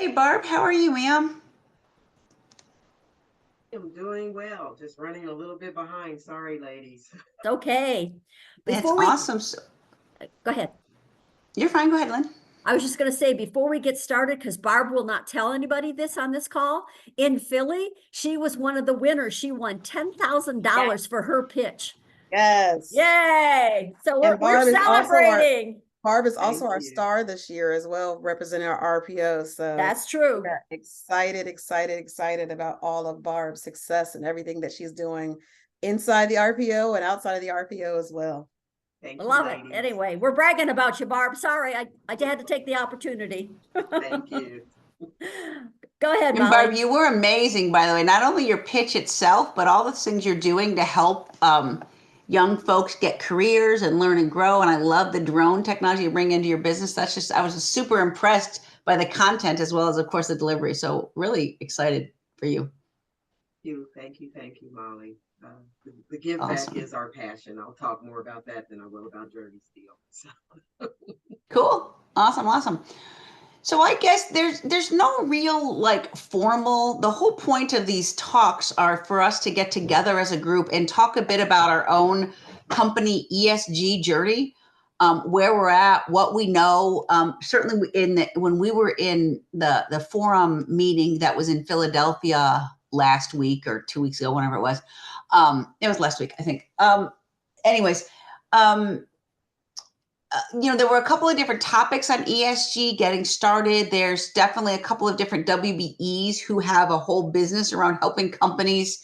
Hey Barb, how are you, ma'am? I'm doing well, just running a little bit behind. Sorry, ladies. Okay. That's Before we awesome. So, go ahead. you're fine. Go ahead, Lynn. I was just going to say before we get started, because Barb will not tell anybody this on this call, in Philly, she was one of the winners. She won Yeah. $10,000 for her pitch. Yes. Yay. So And we're celebrating. Barb is Thank also our you. star this year as well, representing our RPO. So That's true. we're excited about all of Barb's success and everything that she's doing inside the RPO and outside of the RPO as well. I Thank you, love it. ladies. Anyway, we're bragging about you, Barb. Sorry, I had to take the opportunity. Thank you. Go ahead, And Barb, Molly. you were amazing, by the way. Not only your pitch itself, but all the things you're doing to help young folks get careers and learn and grow. And I love the drone technology you bring into your business. I was super impressed by the content as well as, of course, the delivery. So really excited for you. Thank you, Molly. The give back Awesome. is our passion. I'll talk more about that than I will about Dirty Steel. So. Cool. Awesome. So I guess there's no real like formal. The whole point of these talks are for us to get together as a group and talk a bit about our own company ESG journey, where we're at, what we know. Certainly, when we were in the forum meeting that was in Philadelphia last week or 2 weeks ago, whenever it was last week, I think. Anyways. There were a couple of different topics on ESG getting started. There's definitely a couple of different WBEs who have a whole business around helping companies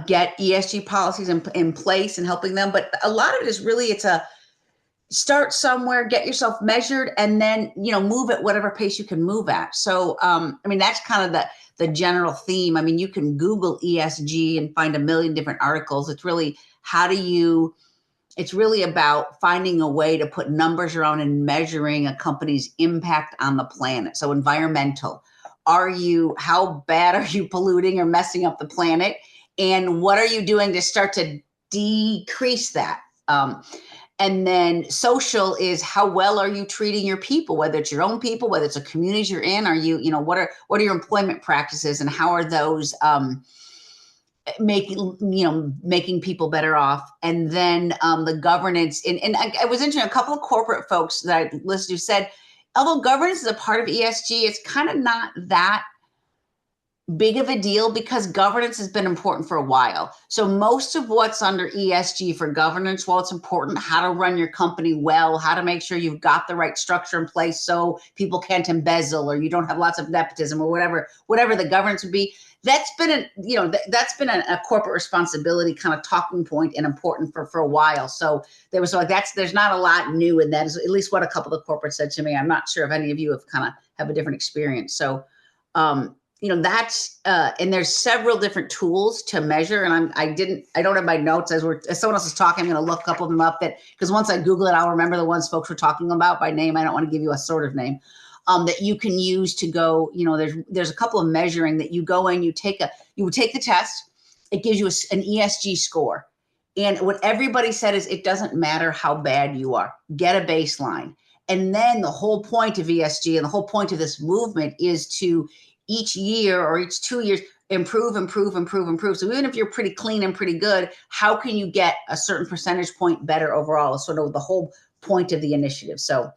get ESG policies in place and helping them. But a lot of it is really, it's a start somewhere, get yourself measured, and then, move at whatever pace you can move at. So, that's kind of the general theme. I mean, you can Google ESG and find a million different articles. It's really, it's really about finding a way to put numbers around and measuring a company's impact on the planet. So environmental, how bad are you polluting or messing up the planet? And what are you doing to start to decrease that? And then social is how well are you treating your people, whether it's your own people, whether it's a community you're in, what are your employment practices and how are those, making people better off. And then the governance and I was interested, a couple of corporate folks that I listened to said, although governance is a part of ESG, it's kind of not that big of a deal because governance has been important for a while. So most of what's under ESG for governance, while it's important, how to run your company well, how to make sure you've got the right structure in place so people can't embezzle or you don't have lots of nepotism or whatever the governance would be. That's been a corporate responsibility kind of talking point and important for a while. So there's not a lot new in that, is at least what a couple of corporates said to me. I'm not sure if any of you have a different experience. So that's and there's several different tools to measure, and I don't have my notes as someone else is talking. I'm going to look a couple of them up, because once I Google it, I'll remember the ones folks were talking about by name. I don't want to give you a sort of name that you can use to go. There's a couple of measuring that you go in. You would take the test. It gives you an ESG score, and what everybody said is it doesn't matter how bad you are. Get a baseline. And then the whole point of ESG and the whole point of this movement is to each year or each 2 years, improve. So even if you're pretty clean and pretty good, how can you get a certain percentage point better overall is sort of the whole point of the initiative. So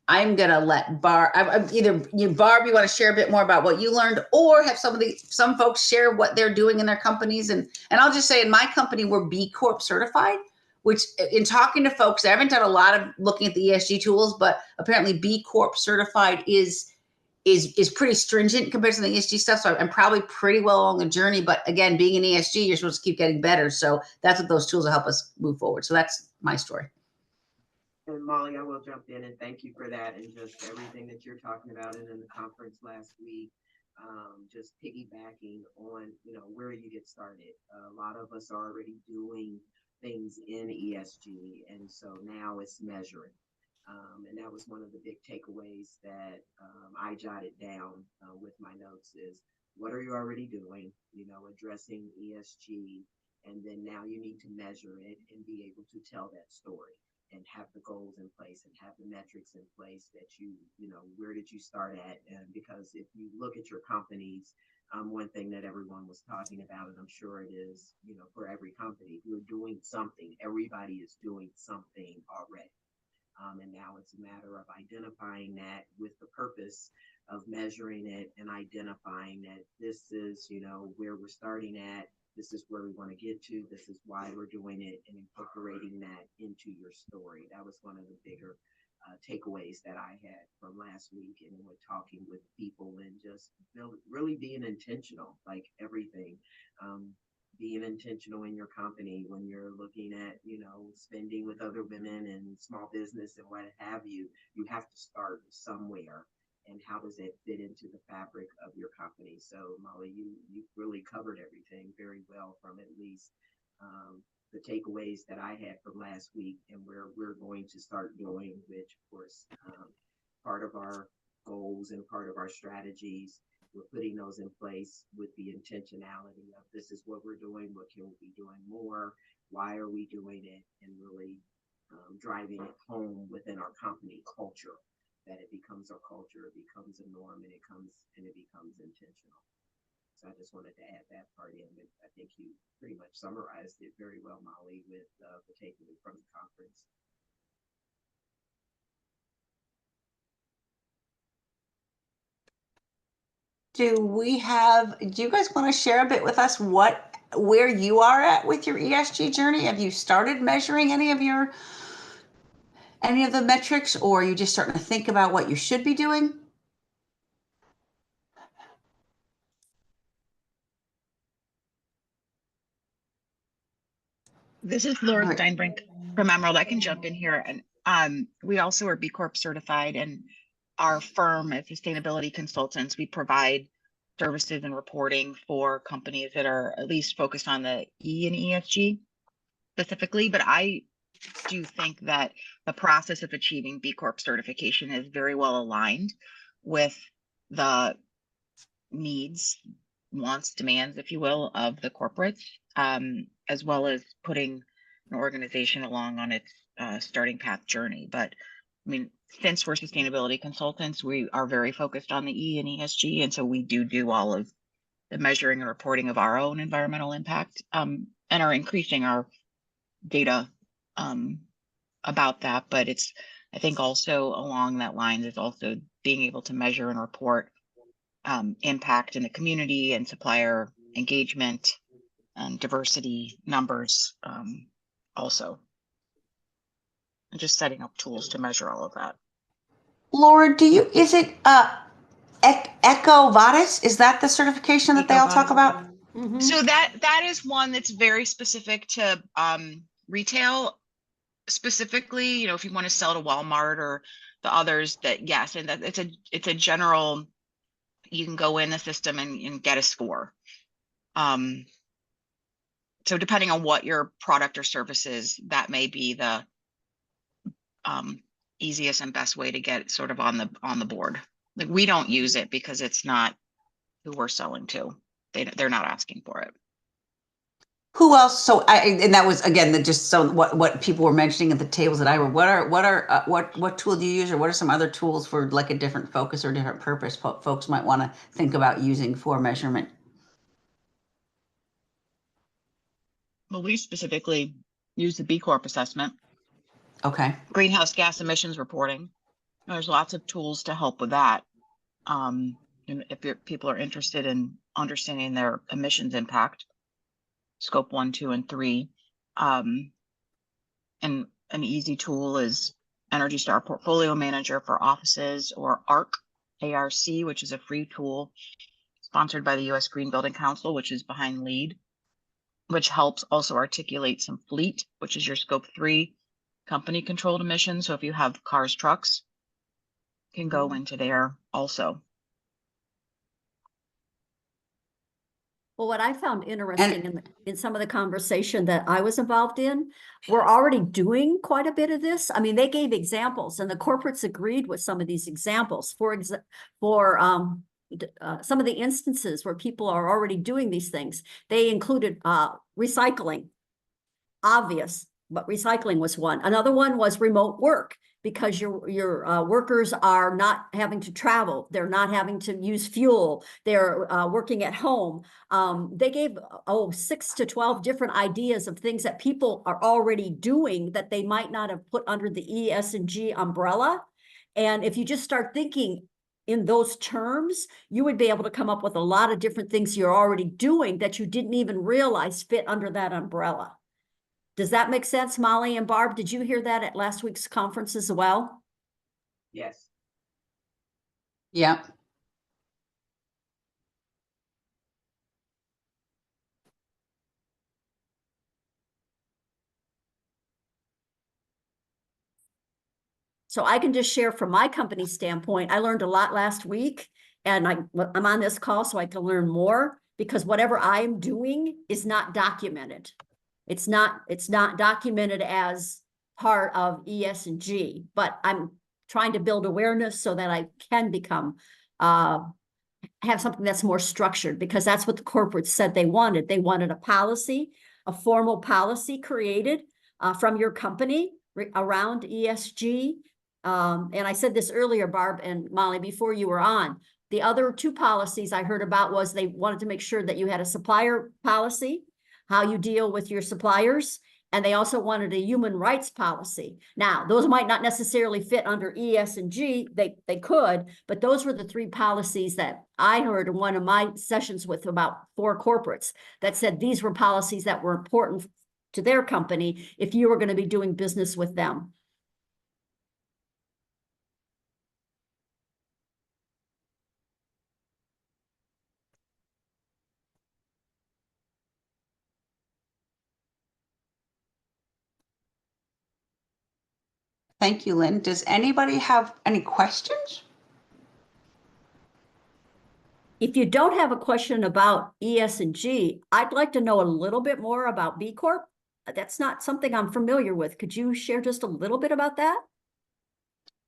I'm going to let Barb, either Barb, you want to share a bit more about what you learned, or have some folks share what they're doing in their companies. And I'll just say in my company, we're B Corp certified, which in talking to folks, I haven't done a lot of looking at the ESG tools, but apparently B Corp certified is pretty stringent compared to the ESG stuff. So I'm probably pretty well along the journey. But again, being in ESG, you're supposed to keep getting better. So that's what those tools will help us move forward. So that's my story. And Molly, I will jump in and thank you for that and just everything that you're talking about. And in the conference last week, just piggybacking on, where you get started. A lot of us are already doing things in ESG. And so now it's measuring. And that was one of the big takeaways that I jotted down with my notes is what are you already doing, addressing ESG. And then now you need to measure it and be able to tell that story. and have the goals in place and have the metrics in place that where did you start at? And because if you look at your companies, one thing that everyone was talking about, and I'm sure it is, for every company, we're doing something. Everybody is doing something already. And now it's a matter of identifying that with the purpose of measuring it and identifying that this is, where we're starting at. This is where we want to get to. This is why we're doing it, and incorporating that into your story. That was one of the bigger takeaways that I had from last week, and with talking with people and just really being intentional, like everything. Being intentional in your company when you're looking at, spending with other women and small business and what have you. You have to start somewhere. And how does it fit into the fabric of your company? So Molly, you really covered everything very well, from at least the takeaways that I had from last week, and where we're going to start doing, which of course, part of our goals and part of our strategies, we're putting those in place with the intentionality of this is what we're doing, what can we be doing more, why are we doing it, and really driving it home within our company culture, that it becomes our culture, it becomes a norm, and it becomes intentional. So I just wanted to add that part in. I think you pretty much summarized it very well, Molly, with the takeaway from the conference. Do you guys want to share a bit with us where you are at with your ESG journey? Have you started measuring any of the metrics, or are you just starting to think about what you should be doing? This is Laura Right. Steinbrink from Emerald. I can jump in here. And we also are B Corp certified, and our firm as sustainability consultants, we provide services and reporting for companies that are at least focused on the E and ESG specifically. But I do think that the process of achieving B Corp certification is very well aligned with the needs, wants, demands, if you will, of the corporates, as well as putting an organization along on its starting path journey. But I mean, since we're sustainability consultants, we are very focused on the E and ESG, and so we do all of the measuring and reporting of our own environmental impact, and are increasing our data about that. But it's, I think, also along that line is also being able to measure and report impact in the community and supplier engagement and diversity numbers, also. And just setting up tools to measure all of that. Laura, is it EcoVadis? Is that the certification that they all talk about? Mhm. So that is one that's very specific to retail specifically. If you want to sell to Walmart or the others, that yes, and that it's a general, you can go in the system and get a score. So depending on what your product or service is, that may be the easiest and best way to get sort of on the board. Like, we don't use it because it's not who we're selling to. They're not asking for it. Who else? And that was again just what people were mentioning at the tables that I were. What tool do you use, or what are some other tools for like a different focus or different purpose folks might want to think about using for measurement? Well, we specifically use the B Corp assessment. Okay. Greenhouse gas emissions reporting. There's lots of tools to help with that. And if people are interested in understanding their emissions impact, scope 1, 2, and 3. And an easy tool is Energy Star Portfolio Manager for offices, or ARC, which is a free tool sponsored by the U.S. Green Building Council, which is behind LEED, which helps also articulate some fleet, which is your scope 3 company controlled emissions. So if you have cars, trucks, can go into there also. Well, what I found interesting in some of the conversation that I was involved in, we're already doing quite a bit of this. I mean, they gave examples, and the corporates agreed with some of these examples. For some of the instances where people are already doing these things, they included recycling, obvious. but recycling was one. Another one was remote work, because your workers are not having to travel. They're not having to use fuel. They're working at home. They gave 6 to 12 different ideas of things that people are already doing that they might not have put under the ESG umbrella. And if you just start thinking in those terms, you would be able to come up with a lot of different things you're already doing that you didn't even realize fit under that umbrella. Does that make sense, Molly and Barb? Did you hear that at last week's conference as well? Yes. Yeah. So I can just share from my company standpoint, I learned a lot last week, and I'm on this call so I can learn more, because whatever I'm doing is not documented. It's not documented as part of ESG, but I'm trying to build awareness so that I can become, have something that's more structured, because that's what the corporates said they wanted. They wanted a policy, a formal policy created from your company around ESG. And I said this earlier, Barb and Molly, before you were on. The other two policies I heard about was they wanted to make sure that you had a supplier policy, how you deal with your suppliers, and they also wanted a human rights policy. Now, those might not necessarily fit under ESG, they could, but those were the three policies that I heard in one of my sessions with about 4 corporates that said these were policies that were important to their company if you were going to be doing business with them. Thank you, Lynn. Does anybody have any questions? If you don't have a question about ESG, I'd like to know a little bit more about B Corp. That's not something I'm familiar with. Could you share just a little bit about that?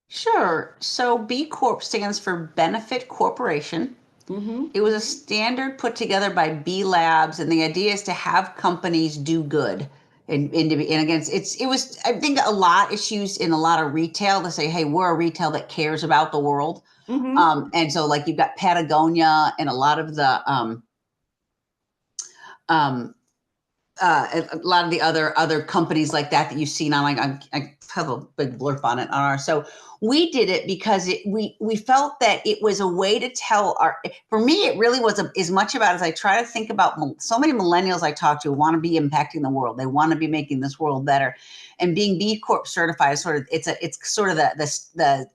Sure. So B Corp stands for Benefit Corporation. Mm-hmm. It was a standard put together by B Labs, and the idea is to have companies do good. And again, it was, I think, a lot is used in a lot of retail to say, hey, we're a retail that cares about the world. Mm-hmm. And so like you've got Patagonia and a lot of the a lot of the other companies like that you've seen on, like I have a big blurb on it on our, so we did it because we felt that it was a way to tell for me, it really was as much about, as I try to think about so many millennials I talk to want to be impacting the world. They want to be making this world better, and being B Corp certified is sort of, it's sort of the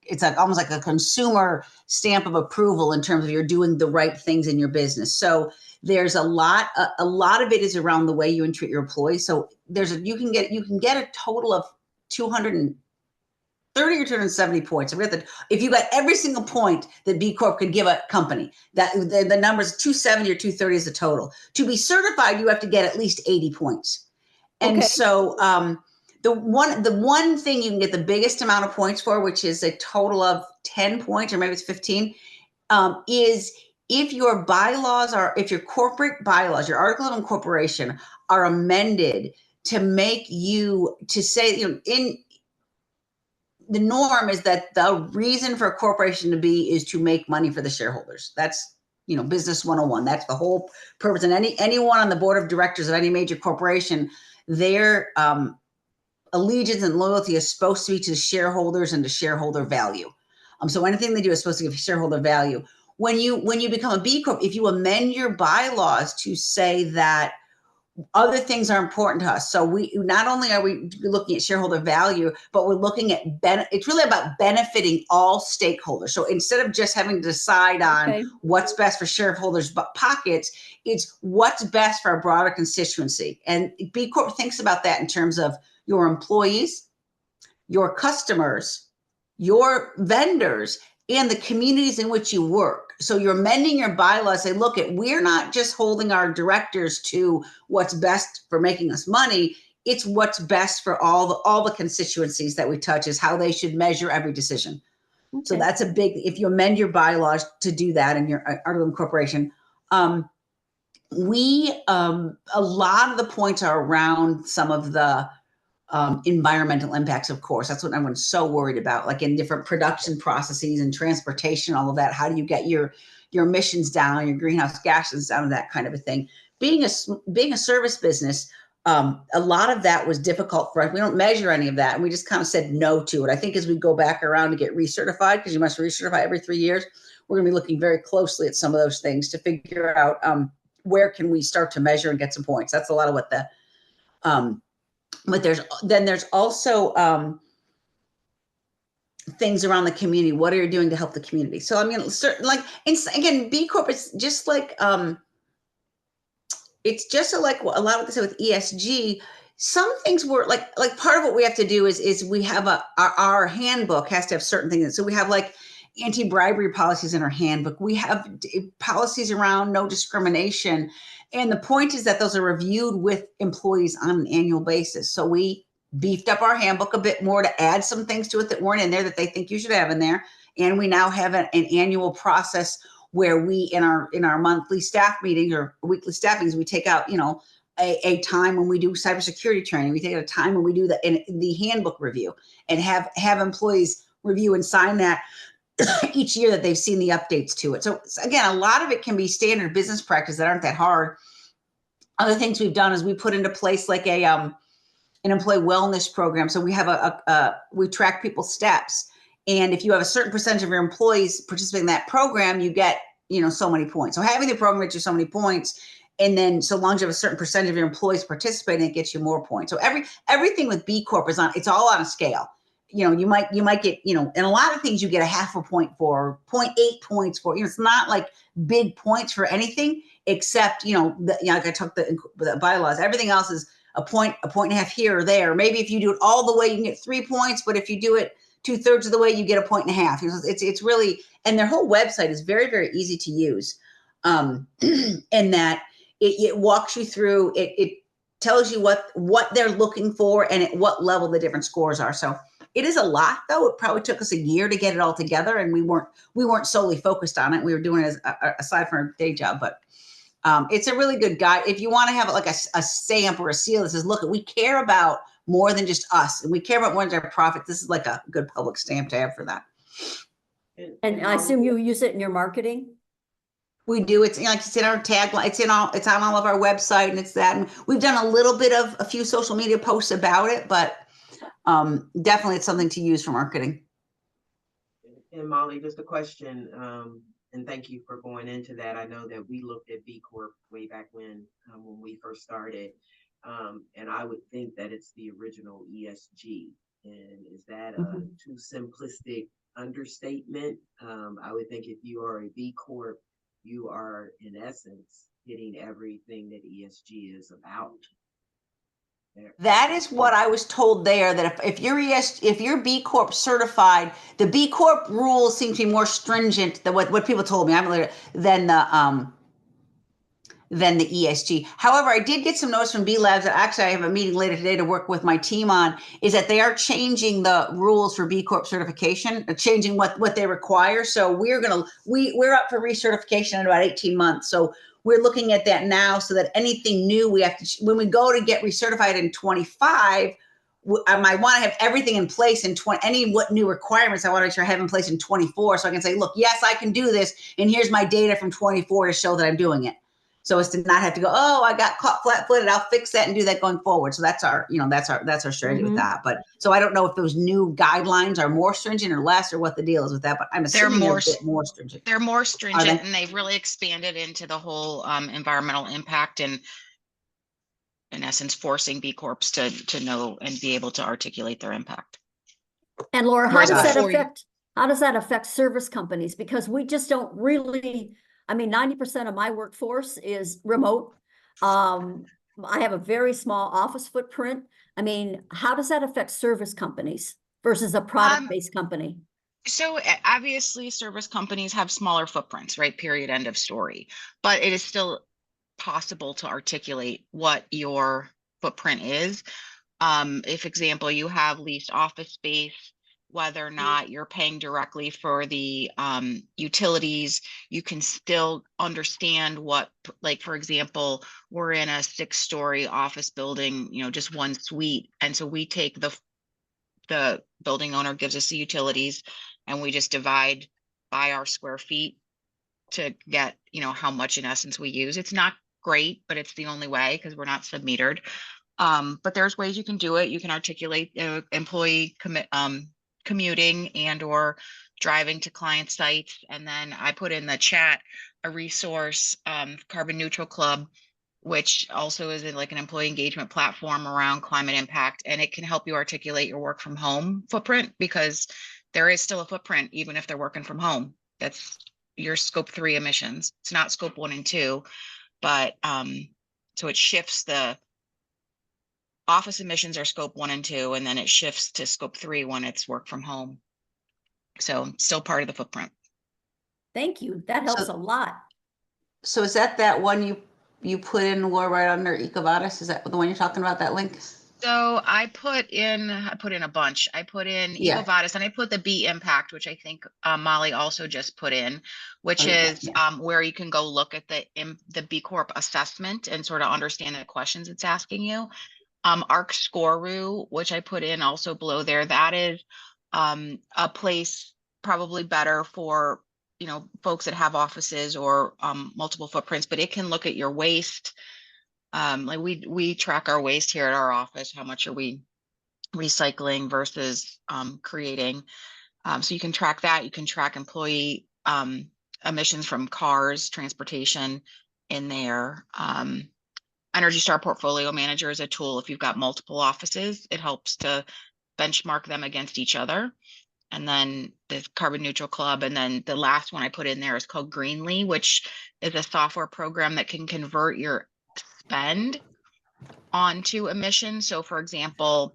it's almost like a consumer stamp of approval in terms of you're doing the right things in your business. So there's a lot of it is around the way you treat your employees. So you can get a total of 230 or 270 points. If you got every single point that B Corp could give a company, that the numbers 270 or 230 is the total. To be certified, you have to get at least 80 points. And Okay. so the one thing you can get the biggest amount of points for, which is a total of 10 points, or maybe it's 15, is if your corporate bylaws, your article of incorporation are amended to make you to say, in the norm is that the reason for a corporation to be is to make money for the shareholders. That's, business 101. That's the whole purpose. And anyone on the board of directors of any major corporation, their allegiance and loyalty is supposed to be to shareholders and to shareholder value. So anything they do is supposed to give shareholder value. When you become a B Corp, if you amend your bylaws to say that other things are important to us, so we not only are we looking at shareholder value, but we're looking at it's really about benefiting all stakeholders. So instead of just having to decide on what's best for shareholders' pockets, it's what's best for a broader constituency. And B Corp thinks about that in terms of your employees, your customers, your vendors, and the communities in which you work. So you're amending your bylaws, say, look, we're not just holding our directors to what's best for making us money. It's what's best for all the constituencies that we touch, is how they should measure every decision. Okay. So that's if you amend your bylaws to do that in your article of incorporation, a lot of the points are around some of the environmental impacts, of course. That's what everyone's so worried about, like in different production processes and transportation, all of that. How do you get your emissions down, your greenhouse gases down, that kind of a thing. Being a service business, a lot of that was difficult for us. We don't measure any of that, and we just kind of said no to it. I think as we go back around to get recertified, because you must recertify every 3 years, we're going to be looking very closely at some of those things to figure out where can we start to measure and get some points. That's a lot of what the but there's also things around the community. What are you doing to help the community? So I mean, certain, like, again, B Corp is just like it's just like a lot of this with ESG. Some things were like part of what we have to do is we have our handbook has to have certain things. So we have like anti-bribery policies in our handbook. We have policies around no discrimination. And the point is that those are reviewed with employees on an annual basis. So we beefed up our handbook a bit more to add some things to it that weren't in there that they think you should have in there. And we now have an annual process where we, in our monthly staff meetings or weekly staffings, we take out, a time when we do cybersecurity training. We take out a time when we do the handbook review and have employees review and sign that each year that they've seen the updates to it. So again, a lot of it can be standard business practice that aren't that hard. Other things we've done is we put into place like an employee wellness program. So we have we track people's steps. And if you have a certain percentage of your employees participating in that program, you get, so many points. So having the program gets you so many points. And then so long as you have a certain percentage of your employees participating, it gets you more points. So everything with B Corp it's all on a scale. You might get, and a lot of things you get a half a point for, 0.8 points for, it's not like big points for anything except, like I took the bylaws, everything else is a point and a half here or there. Maybe if you do it all the way, you can get 3 points, but if you do it 2/3 of the way, you get a point and a half. It's really, and their whole website is very, very easy to use. In that it walks you through, it tells you what they're looking for and at what level the different scores are. So it is a lot, though. It probably took us a year to get it all together, and we weren't solely focused on it. We were doing it aside from our day job, but it's a really good guide. If you want to have like a stamp or a seal that says, look, we care about more than just us, and we care about more than our profit. This is like a good public stamp to have for that. And I assume you use it in your marketing? We do. It's it's in our tagline. It's on all of our website, and it's that. And we've done a little bit of a few social media posts about it, but definitely it's something to use for marketing. And Molly, just a question, and thank you for going into that. I know that we looked at B Corp way back when we first started, and I would think that it's the original ESG. And is that a too simplistic understatement? I would think if you are a B Corp, you are in essence hitting everything that ESG is about. That is what I was told there, that if you're B Corp certified, the B Corp rules seem to be more stringent than what people told me. Than the ESG. However, I did get some notice from B Labs that actually I have a meeting later today to work with my team on, is that they are changing the rules for B Corp certification, changing what they require. So we're up for recertification in about 18 months. So we're looking at that now, so that anything new we have to, when we go to get recertified in 25, I want to have everything in place in what new requirements I want to make sure I have in place in 24. So I can say, look, yes, I can do this. And here's my data from 24 to show that I'm doing it. So as to not have to go, oh, I got caught flat-footed, I'll fix that and do that going forward. So that's our strategy with that. But so I don't know if those new guidelines are more stringent or less, or what the deal is with that, but I'm assuming they're a bit more stringent. They're more stringent, and they've really expanded into the whole environmental impact, and in essence, forcing B Corps to know and be able to articulate their impact. And Laura, how does that affect service companies? Because we just don't really, 90% of my workforce is remote. I have a very small office footprint. How does that affect service companies versus a product-based company? So obviously service companies have smaller footprints, right? Period, end of story. But it is still possible to articulate what your footprint is. If example, you have leased office space, whether or not you're paying directly for the utilities, you can still understand what, like, for example, we're in a 6-story office building, you know, just one suite. And so we take the building owner gives us the utilities and we just divide by our square feet to get, you know, how much in essence we use. It's not great, but it's the only way because we're not sub-metered. But there's ways you can do it. You can articulate employee commuting and or driving to client sites. And then I put in the chat a resource, Carbon Neutral Club, which also is like an employee engagement platform around climate impact. And it can help you articulate your work from home footprint, because there is still a footprint, even if they're working from home. That's your scope 3 emissions. It's not scope 1 and 2, but so it shifts. The office emissions are scope 1 and 2, and then it shifts to scope 3 when it's work from home. So still part of the footprint. Thank you. That helps a lot. So is that one you put in, Laura, right under EcoVadis? Is that the one you're talking about, that link? So I put in a bunch. I put in EcoVadis, and I put the B impact, which I think Molly also just put in, which is where you can go look at the B Corp assessment and sort of understand the questions it's asking you. ARC Scoroo, which I put in also below there, that is a place probably better for, you know, folks that have offices or multiple footprints, but it can look at your waste. Like we track our waste here at our office. How much are we recycling versus creating? So you can track that. You can track employee emissions from cars, transportation in there. Energy Star Portfolio Manager is a tool. If you've got multiple offices, it helps to benchmark them against each other. And then the Carbon Neutral Club. And then the last one I put in there is called Greenly, which is a software program that can convert your spend onto emissions. So for example,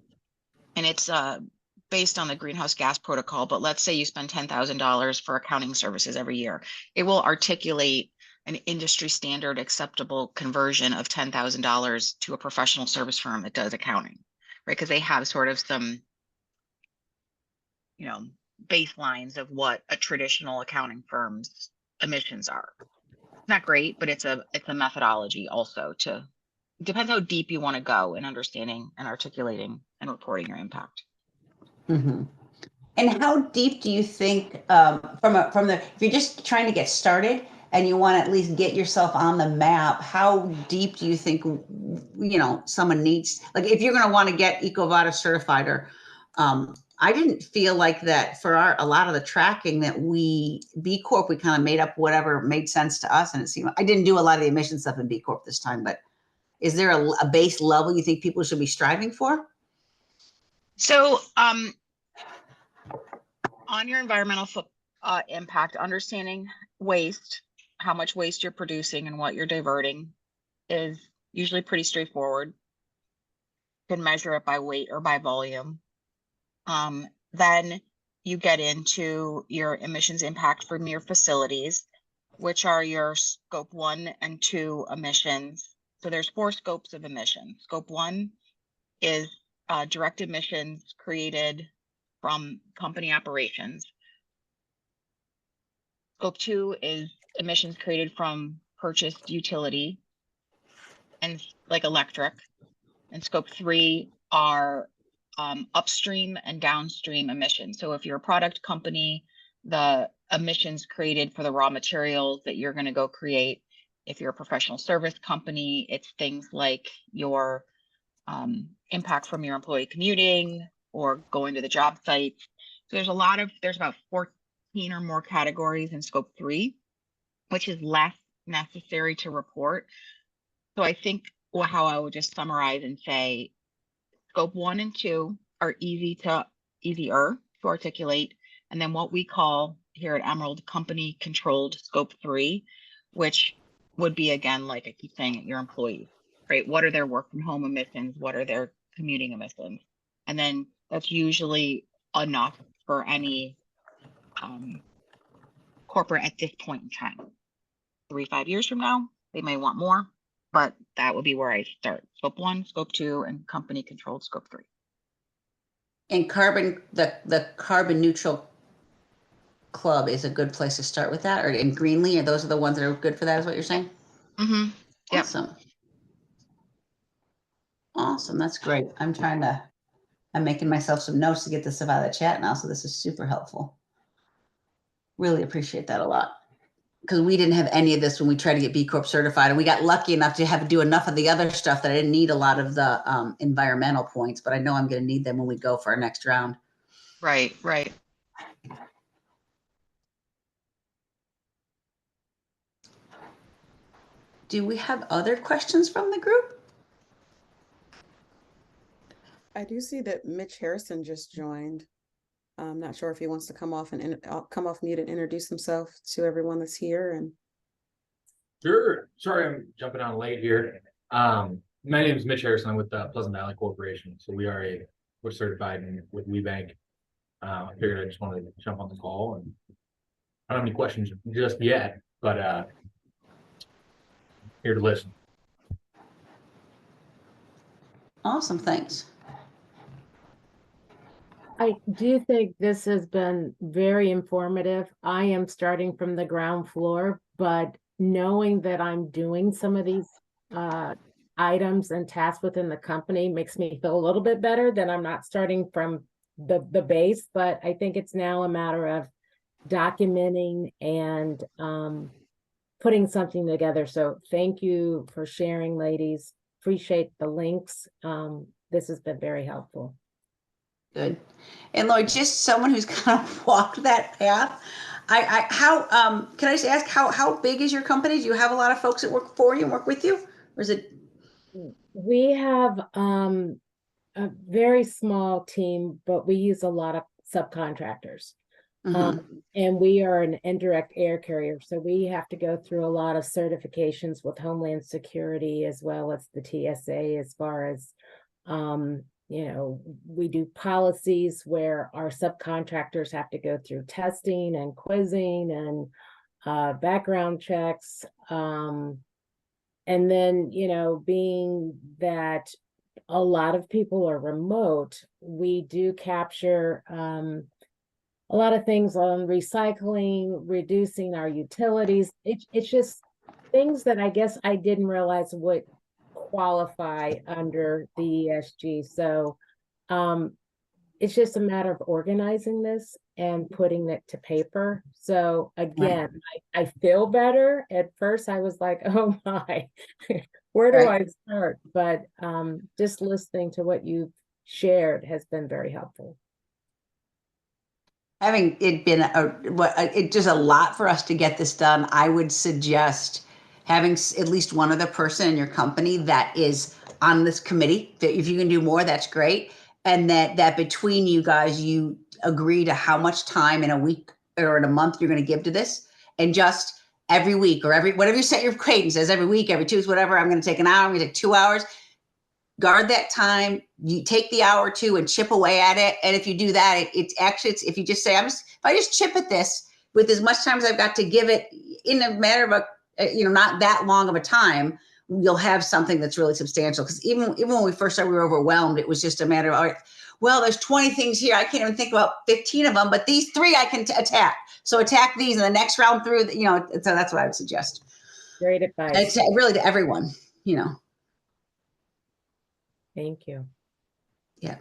and it's based on the greenhouse gas protocol, but let's say you spend $10,000 for accounting services every year. It will articulate an industry standard acceptable conversion of $10,000 to a professional service firm that does accounting, right? Because they have sort of some, you know, baselines of what a traditional accounting firm's emissions are. It's not great, but it's a methodology also to, depends how deep you want to go in understanding and articulating and reporting your impact. Mm-hmm. And how deep do you think, if you're just trying to get started and you want to at least get yourself on the map, how deep do you think, you know, someone needs, like if you're going to want to get EcoVadis certified, or I didn't feel like that for a lot of the tracking that B Corp, we kind of made up whatever made sense to us. And it seemed, I didn't do a lot of the emission stuff in B Corp this time, but is there a base level you think people should be striving for? So on your environmental impact, understanding waste, how much waste you're producing and what you're diverting is usually pretty straightforward. You can measure it by weight or by volume. Then you get into your emissions impact from your facilities, which are your scope 1 and 2 emissions. So there's 4 scopes of emissions. Scope 1 is direct emissions created from company operations. Scope 2 is emissions created from purchased utility and like electric. And scope 3 are upstream and downstream emissions. So if you're a product company, the emissions created for the raw materials that you're going to go create. If you're a professional service company, it's things like your impact from your employee commuting or going to the job site. So there's about 14 or more categories in scope 3, which is less necessary to report. So I think how I would just summarize and say scope 1 and 2 are easier to articulate. And then what we call here at Emerald company controlled scope 3, which would be, again, like I keep saying, your employees, right? What are their work from home emissions? What are their commuting emissions? And then that's usually enough for any corporate at this point in time. 3-5 years from now, they may want more, but that would be where I start. Scope 1, scope 2, and company controlled scope 3. And the carbon neutral club is a good place to start with that, or in Greenlee, and those are the ones that are good for that, is what you're saying? Mm-hmm. Yep. Awesome. Awesome. That's great. I'm making myself some notes to get this stuff out of the chat now. So this is super helpful. Really appreciate that a lot. Because we didn't have any of this when we tried to get B Corp certified, and we got lucky enough to have to do enough of the other stuff that I didn't need a lot of the environmental points, but I know I'm going to need them when we go for our next round. Right, right. Do we have other questions from the group? I do see that Mitch Harrison just joined. I'm not sure if he wants to come off come off mute and introduce himself to everyone that's here. And Sure. Sorry, I'm jumping on late here. My name is Mitch Harrison. I'm with Pleasant Valley Corporation. So we're certified with WeBank. I figured I just wanted to jump on the call, and I don't have any questions just yet, but here to listen. Awesome. Thanks. I do think this has been very informative. I am starting from the ground floor, but knowing that I'm doing some of these items and tasks within the company makes me feel a little bit better than I'm not starting from the base. But I think it's now a matter of documenting and putting something together. So thank you for sharing, ladies. Appreciate the links. This has been very helpful. Good. And Lloyd, just someone who's kind of walked that path. Can I just ask how big is your company? Do you have a lot of folks that work for you and work with you? Or is it? We have a very small team, but we use a lot of subcontractors. And we are an indirect air carrier. So we have to go through a lot of certifications with Homeland Security as well as the TSA, as far as we do policies where our subcontractors have to go through testing and quizzing and background checks. And then, being that a lot of people are remote, we do capture a lot of things on recycling, reducing our utilities. It's just things that I guess I didn't realize would qualify under the ESG. So it's just a matter of organizing this and putting it to paper. So again, I feel better. At first I was like, oh my, where do I start? But just listening to what you've shared has been very helpful. Having it been it just a lot for us to get this done, I would suggest having at least one other person in your company that is on this committee. If you can do more, that's great. And that between you guys, you agree to how much time in a week or in a month you're going to give to this, and just every week or whatever you set your cadence as, every week, every 2 weeks, whatever. I'm going to take an hour. I'm going to take 2 hours. Guard that time. You take the hour or two and chip away at it. And if you do that, it's if you just say, if I just chip at this with as much time as I've got to give it in a matter of not that long of a time, you'll have something that's really substantial. Because even when we first started, we were overwhelmed. It was just a matter of, all right, well, there's 20 things here. I can't even think about 15 of them, but these 3 I can attack. So attack these in the next round through, so that's what I would suggest. Great advice. It's really to everyone, Thank you. Yeah.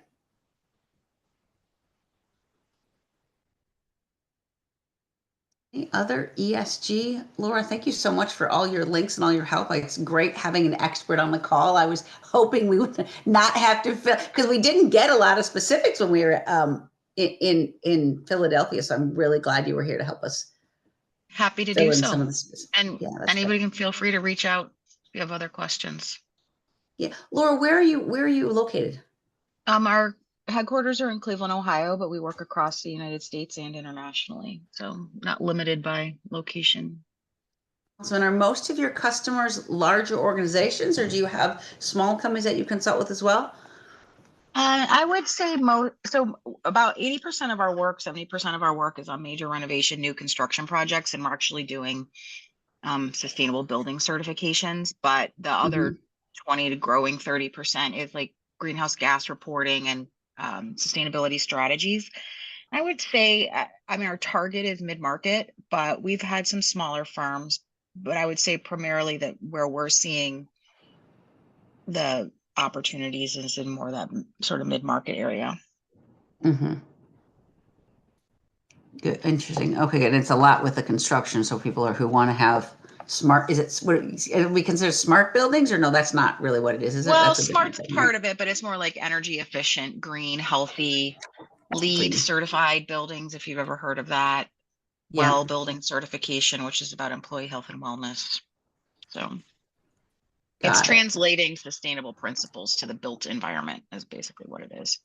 Any other ESG? Laura, thank you so much for all your links and all your help. It's great having an expert on the call. I was hoping we would not have to because we didn't get a lot of specifics when we were in Philadelphia. So I'm really glad you were here to help us. Happy to do so. Some of the and anybody can feel free to reach out if you have other questions. Yeah. Laura, where are you located? Our headquarters are in Cleveland, Ohio, but we work across the United States and internationally, so not limited by location. So, and are most of your customers larger organizations, or do you have small companies that you consult with as well? I would say so about 80% of our work, 70% of our work is on major renovation, new construction projects, and we're actually doing sustainable building certifications. But the other 20 to growing 30% is like greenhouse gas reporting and sustainability strategies. I would say, I mean, our target is mid-market, but we've had some smaller firms, but I would say primarily that where we're seeing the opportunities is in more that sort of mid-market area. Mm-hmm. Good, interesting. Okay, and it's a lot with the construction. So people who want to have smart, is it what we consider smart buildings, or no? That's not really what it is. Is it? Well, That's a different smart's thing, part right? of it, but it's more like energy efficient, green, healthy, LEED Green. certified buildings, if you've ever heard of that. Yeah. Well building certification, which is about employee health and wellness. So it's Got it. translating sustainable principles to the built environment is basically what it is.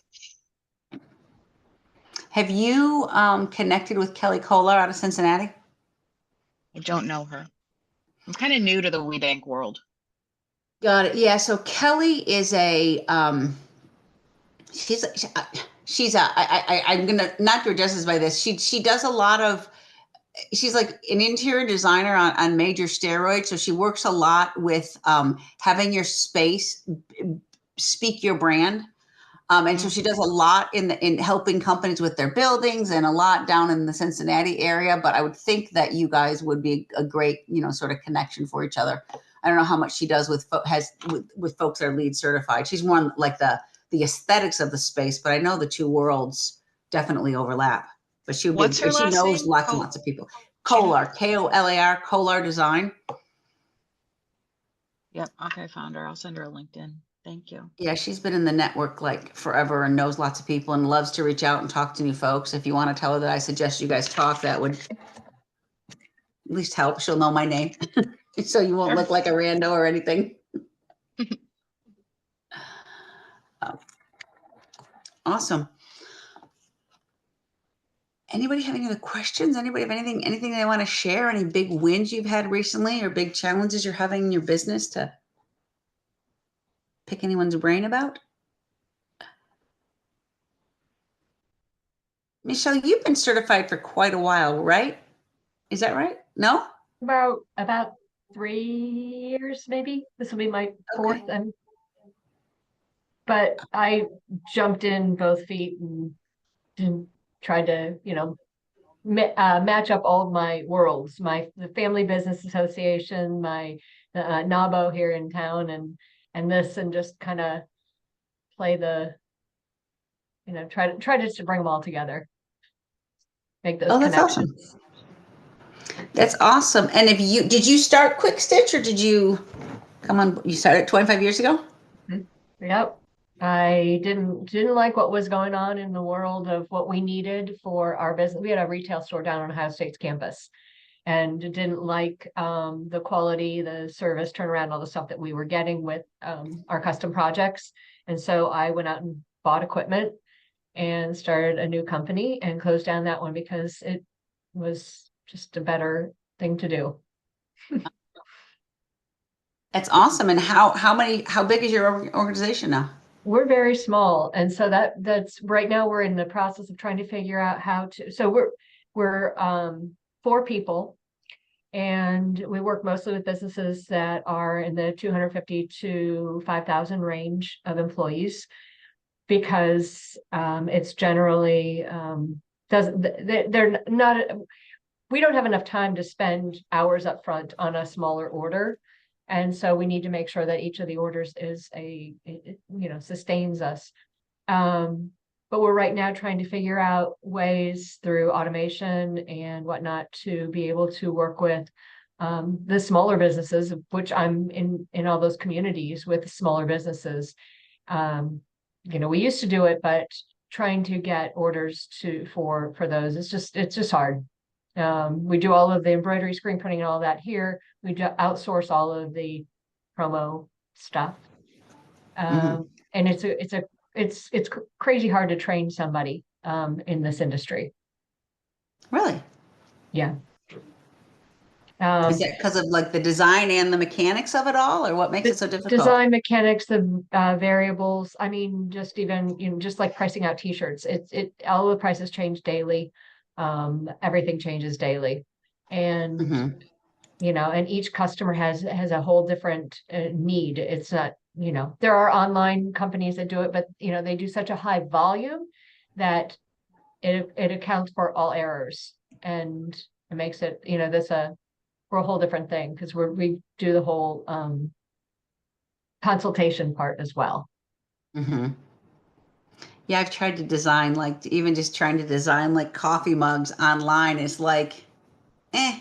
Have you connected with Kelly Kohler out of Cincinnati? I don't know her. I'm kind of new to the WeBank world. Got it. Yeah. So Kelly is a I'm gonna not do her justice by this. She does a lot of, she's like an interior designer on major steroids. So she works a lot with having your space speak your brand. And so she does a lot in helping companies with their buildings and a lot down in the Cincinnati area. But I would think that you guys would be a great, sort of connection for each other. I don't know how much she does with folks that are LEED certified. She's more on like the aesthetics of the space, but I know the two worlds definitely overlap. But she would What's her she last knows name? lots and lots of people. Kohler, Kolar, Kohler Design. Yep. Okay, found her. I'll send her a LinkedIn. Thank you. Yeah, she's been in the network like forever and knows lots of people and loves to reach out and talk to new folks. If you want to tell her that I suggest you guys talk, that would at least help. She'll know my name. So you won't look like a rando or anything. Awesome. Anybody have any other questions? Anybody have anything they want to share? Any big wins you've had recently or big challenges you're having in your business to pick anyone's brain about? Michelle, you've been certified for quite a while, right? Is that right? No? About 3 years, maybe. This will be my fourth, but I jumped in both feet and tried to, match up all of my worlds, the Family Business Association, my NABO here in town, and this, and just kind of play the, try to just bring them all together, make those That's connections. awesome. That's awesome. And did you start Quick Stitch or did you you started 25 years ago? Yep. I didn't like what was going on in the world of what we needed for our business. We had a retail store down on Ohio State's campus and didn't like the quality, the service, turnaround, all the stuff that we were getting with our custom projects. And so I went out and bought equipment and started a new company and closed down that one because it was just a better thing to do. That's awesome. And how big is your organization now? We're very small. And so that's right now we're in the process of trying to figure out how to, so we're 4 people, and we work mostly with businesses that are in the 250 to 5,000 range of employees, because it's generally they're not, we don't have enough time to spend hours up front on a smaller order. And so we need to make sure that each of the orders is sustains us. But we're right now trying to figure out ways through automation and whatnot to be able to work with the smaller businesses, which I'm in all those communities with smaller businesses. We used to do it, but trying to get orders for those, it's just hard. We do all of the embroidery, screen printing, and all that here. We outsource all of the promo stuff, and it's crazy hard to train somebody in this industry. Really? Yeah. Is that because of like the design and the mechanics of it all, or what makes it so difficult? Design, mechanics, the variables. I mean, just even just like pricing out T-shirts. All the prices change daily. Everything changes daily, and and each customer has a whole different need. It's not you know, there are online companies that do it, but you know, they do such a high volume that it accounts for all errors, and it makes it, you know, we're a whole different thing, because we do the whole consultation part as well. Mm-hmm. Yeah, I've tried to design, like, even just trying to design like coffee mugs online is like, eh.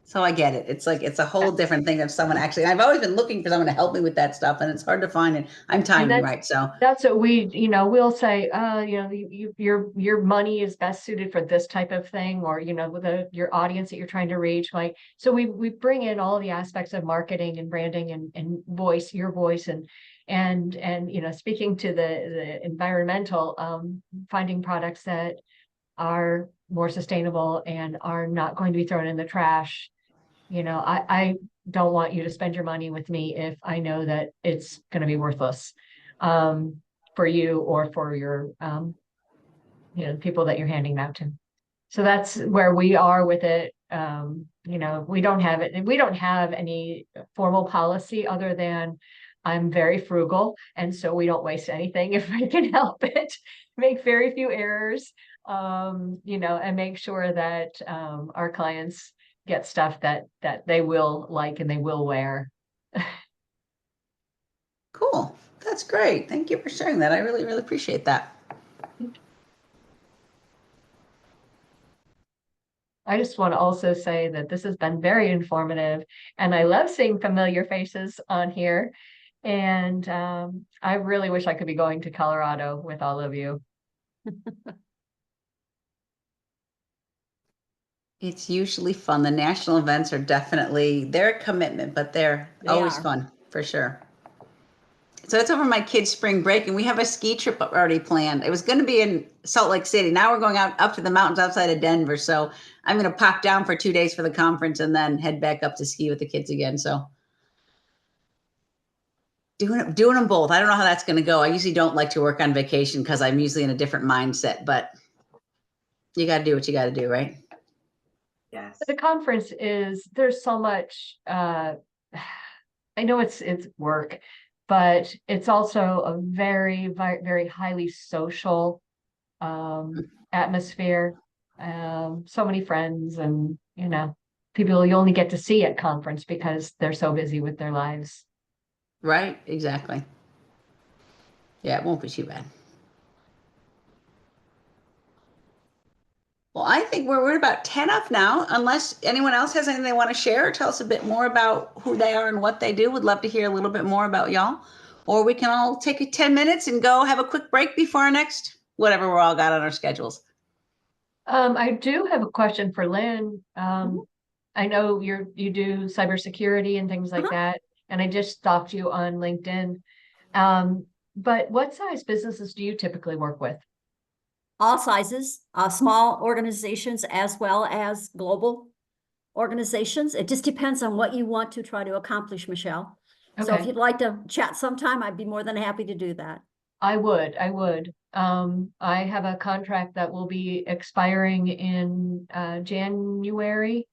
So I get it. It's like, it's a whole different thing of someone actually, I've always been looking for someone to help me with that stuff, and it's hard to find, and I'm tiny, right? So That's what we, you know, we'll say, you know, your money is best suited for this type of thing, or, you know, with your audience that you're trying to reach. Like, so we bring in all the aspects of marketing and branding and voice, your voice, and, you know, speaking to the environmental, finding products that are more sustainable and are not going to be thrown in the trash. You know, I don't want you to spend your money with me if I know that it's going to be worthless for you or for your, you know, people that you're handing it out to. So that's where we are with it. You know, we don't have any formal policy other than I'm very frugal, and so we don't waste anything if we can help it. Make very few errors, you know, and make sure that our clients get stuff that they will like and they will wear. cool. That's great. Thank you for sharing that. I really, really appreciate that. I just want to also say that this has been very informative, and I love seeing familiar faces on here. And I really wish I could be going to Colorado with all of you. It's usually fun. The national events are definitely, they're a commitment, but they're always fun for sure. So it's over my kids' spring break, and we have a ski trip already planned. It was going to be in Salt Lake City. Now we're going out up to the mountains outside of Denver. So I'm going to pop down for 2 days for the conference and then head back up to ski with the kids again. So doing them both. I don't know how that's going to go. I usually don't like to work on vacation because I'm usually in a different mindset, but you got to do what you got to do, right? Yes. The conference there's so much, I know it's work, but it's also a very, very, very highly social atmosphere. So many friends, and, you know, people you only get to see at conference because they're so busy with their lives. Right, exactly. Yeah, it won't be too bad. Well, I think we're about 10 up now. Unless anyone else has anything they want to share or tell us a bit more about who they are and what they do. Would love to hear a little bit more about y'all. Or we can all take 10 minutes and go have a quick break before our next, whatever we're all got on our schedules. I do have a question for Lynn. I know you do cybersecurity and things like that, and I just stalked you on LinkedIn. But what size businesses do you typically work with? All sizes, small organizations as well as global organizations. It just depends on what you want to try to accomplish, Michelle. So if Okay. you'd like to chat sometime, I'd be more than happy to do that. I would. I have a contract that will be expiring in January,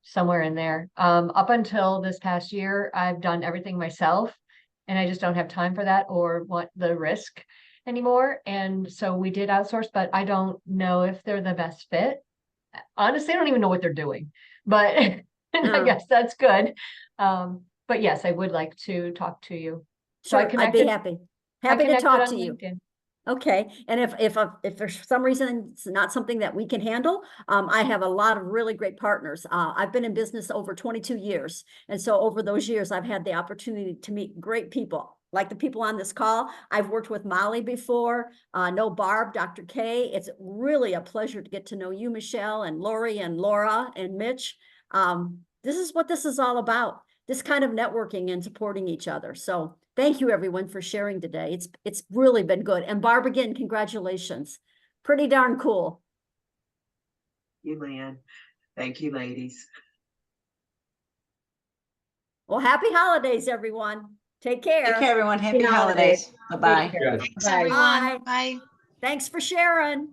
somewhere in there. Up until this past year, I've done everything myself, and I just don't have time for that or want the risk anymore. And so we did outsource, but I don't know if they're the best fit. Honestly, I don't even know what they're doing, but I guess that's good. But yes, I would like to talk to you. So Sure, I'd be happy to talk to you. LinkedIn. Okay, and if for some reason it's not something that we can handle, I have a lot of really great partners. I've been in business over 22 years, and so over those years, I've had the opportunity to meet great people, like the people on this call. I've worked with Molly before, know Barb, Dr. K. It's really a pleasure to get to know you, Michelle, and Lori, and Laura, and Mitch. This is what this is all about, this kind of networking and supporting each other. So thank you, everyone, for sharing today. It's really been good. And Barb, again, congratulations. Pretty darn cool. You, Lynn. Thank you, ladies. Well, happy holidays, everyone. Take care. Take care, everyone. Happy holidays. Bye-bye. Thanks, everyone. Bye. Thanks for sharing.